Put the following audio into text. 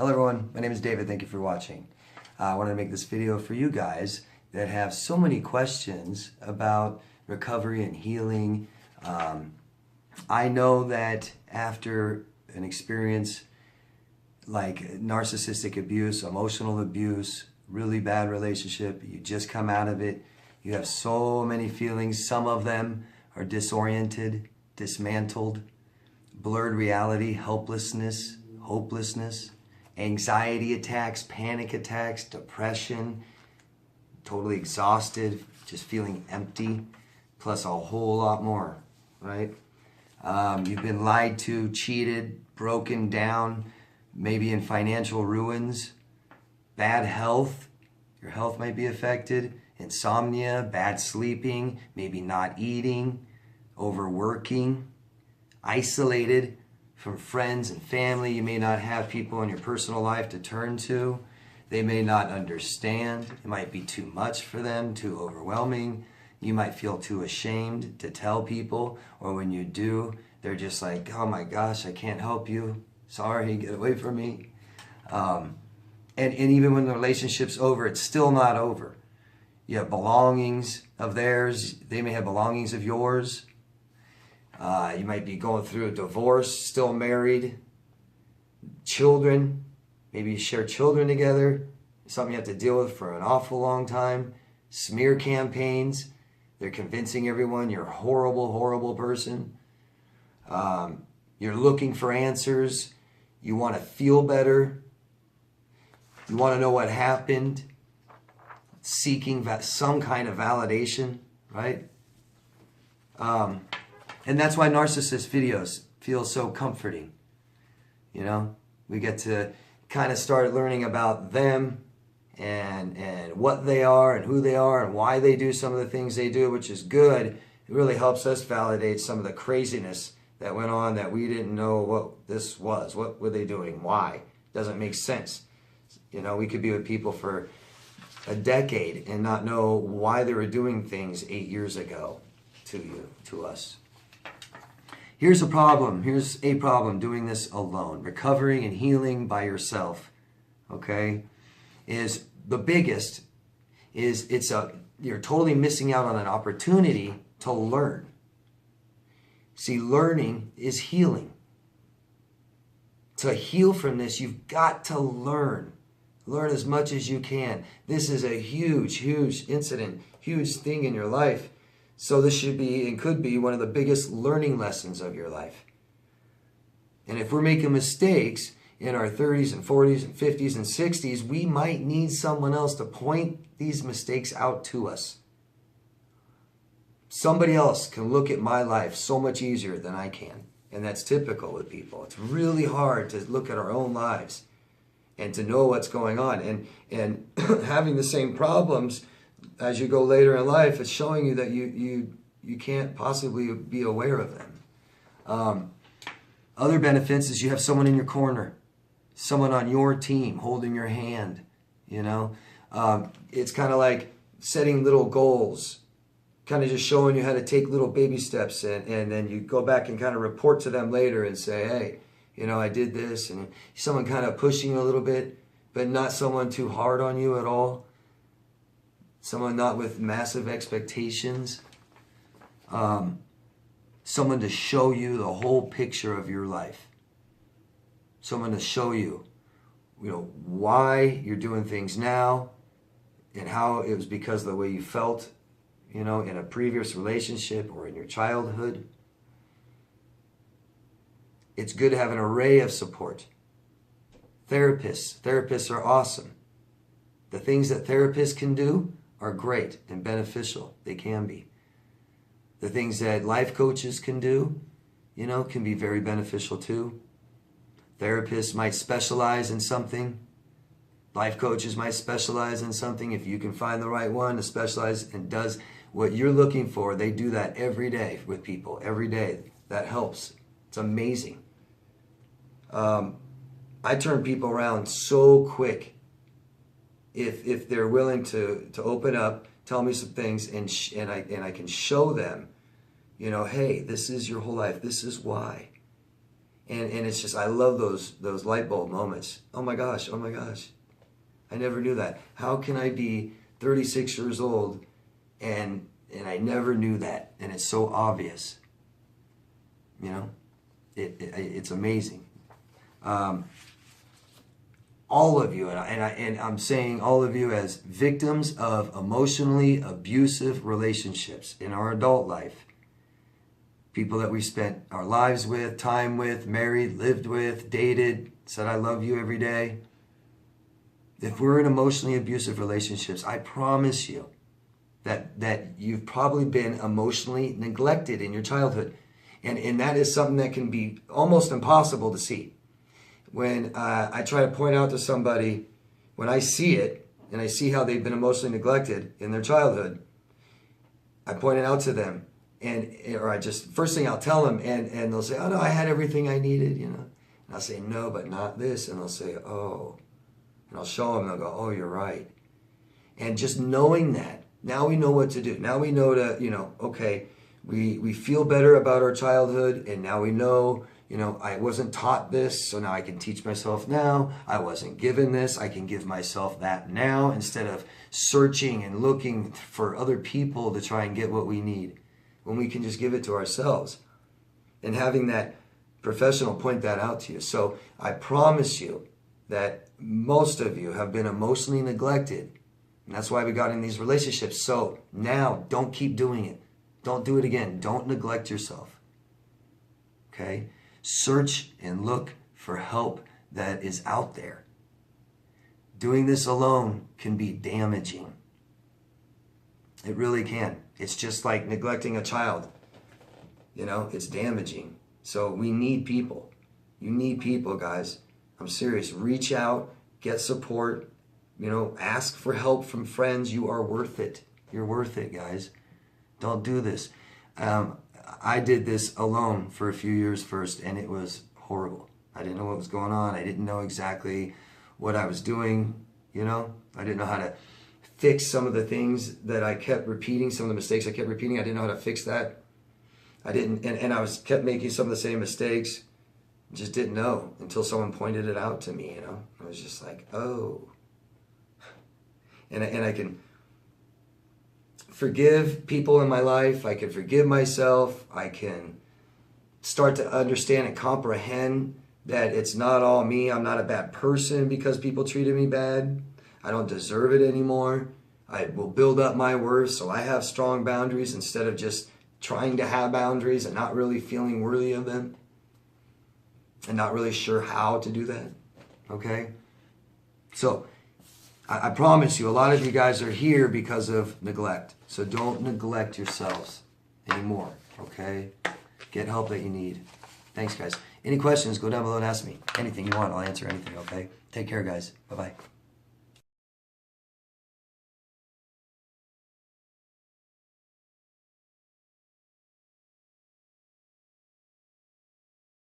Hello everyone, my name is David. Thank you for watching. I wanted to make this video for you guys that have so many questions about recovery and healing. I know that after an experience like narcissistic abuse, emotional abuse, really bad relationship, you just come out of it, you have so many feelings. Some of them are disoriented, dismantled, blurred reality, helplessness, hopelessness, anxiety attacks, panic attacks, depression, totally exhausted, just feeling empty, plus a whole lot more, right? You've been lied to, cheated, broken down, maybe in financial ruins, bad health, your health might be affected, insomnia, bad sleeping, maybe not eating, overworking, isolated from friends and family. You may not have people in your personal life to turn to. They may not understand. It might be too much for them, too overwhelming. You might feel too ashamed to tell people, or when you do, they're just like, oh my gosh, I can't help you. Sorry, get away from me. And even when the relationship's over, it's still not over. You have belongings of theirs. They may have belongings of yours. You might be going through a divorce, still married. Children, maybe you share children together. Something you have to deal with for an awful long time. Smear campaigns. They're convincing everyone you're a horrible, horrible person. You're looking for answers. You want to feel better. You want to know what happened. Seeking some kind of validation, right? And that's why narcissist videos feel so comforting. You know, we get to kind of start learning about them and what they are and who they are and why they do some of the things they do, which is good. It really helps us validate some of the craziness that went on that we didn't know what this was. What were they doing? Why? Doesn't make sense. You know, we could be with people for a decade and not know why they were doing things 8 years ago to us. Here's a problem doing this alone. Recovering and healing by yourself, okay, is the biggest. You're totally missing out on an opportunity to learn. See, learning is healing. To heal from this, you've got to learn. Learn as much as you can. This is a huge, huge incident, huge thing in your life. So this should be and could be one of the biggest learning lessons of your life. And if we're making mistakes in our 30s and 40s and 50s and 60s, we might need someone else to point these mistakes out to us. Somebody else can look at my life so much easier than I can. And that's typical with people. It's really hard to look at our own lives and to know what's going on. And having the same problems as you go later in life, it's showing you that you can't possibly be aware of them. Other benefits is you have someone in your corner, someone on your team holding your hand. You know, it's kind of like setting little goals, kind of just showing you how to take little baby steps, and then you go back and kind of report to them later and say, hey, you know, I did this, and someone kind of pushing you a little bit, but not someone too hard on you at all. Someone not with massive expectations. Someone to show you the whole picture of your life. Someone to show you, why you're doing things now and how it was because of the way you felt, in a previous relationship or in your childhood. It's good to have an array of support. Therapists are awesome. The things that therapists can do are great and beneficial. They can be. The things that life coaches can do, can be very beneficial too. Therapists might specialize in something. Life coaches might specialize in something. If you can find the right one to specialize and does what you're looking for, they do that every day with people, every day. That helps. It's amazing. I turn people around so quick if they're willing to open up, tell me some things, and I can show them, hey, this is your whole life. This is why. And it's just, I love those light bulb moments. Oh my gosh, I never knew that. How can I be 36 years old and I never knew that? And it's so obvious. You know, it's amazing. All of you, and I'm saying all of you as victims of emotionally abusive relationships in our adult life. People that we spent our lives with, time with, married, lived with, dated, said I love you every day. If we're in emotionally abusive relationships, I promise you that you've probably been emotionally neglected in your childhood. And that is something that can be almost impossible to see. When I try to point out to somebody, when I see it, and I see how they've been emotionally neglected in their childhood, I point it out to them. Or I just, first thing I'll tell them, and they'll say, oh no, I had everything I needed, you know. And I'll say, no, but not this. And they'll say, oh. And I'll show them, they'll go, oh, you're right. And just knowing that, now we know what to do. Now we know to, you know, okay, we feel better about our childhood, and now we know, you know, I wasn't taught this, so now I can teach myself now. I wasn't given this, I can give myself that now, instead of searching and looking for other people to try and get what we need, when we can just give it to ourselves. And having that professional point that out to you. So I promise you that most of you have been emotionally neglected. And that's why we got in these relationships. So now, don't keep doing it. Don't do it again. Don't neglect yourself. Okay? Search and look for help that is out there. Doing this alone can be damaging. It really can. It's just like neglecting a child. You know, it's damaging. So we need people. You need people, guys. I'm serious. Reach out, get support, you know, ask for help from friends. You are worth it. You're worth it, guys. Don't do this. I did this alone for a few years first, and it was horrible. I didn't know what was going on. I didn't know exactly what I was doing, you know. I didn't know how to fix some of the things that I kept repeating, some of the mistakes I kept repeating. I didn't know how to fix that. I didn't, and I kept making some of the same mistakes. Just didn't know until someone pointed it out to me, you know. I was just like, oh. And I can forgive people in my life. I can forgive myself. I can start to understand and comprehend that it's not all me. I'm not a bad person because people treated me bad. I don't deserve it anymore. I will build up my worth so I have strong boundaries instead of just trying to have boundaries and not really feeling worthy of them and not really sure how to do that. Okay? So, I promise you, a lot of you guys are here because of neglect. So don't neglect yourselves anymore, okay? Get help that you need. Thanks, guys. Any questions, go down below and ask me. Anything you want, I'll answer anything, okay? Take care, guys. Bye-bye.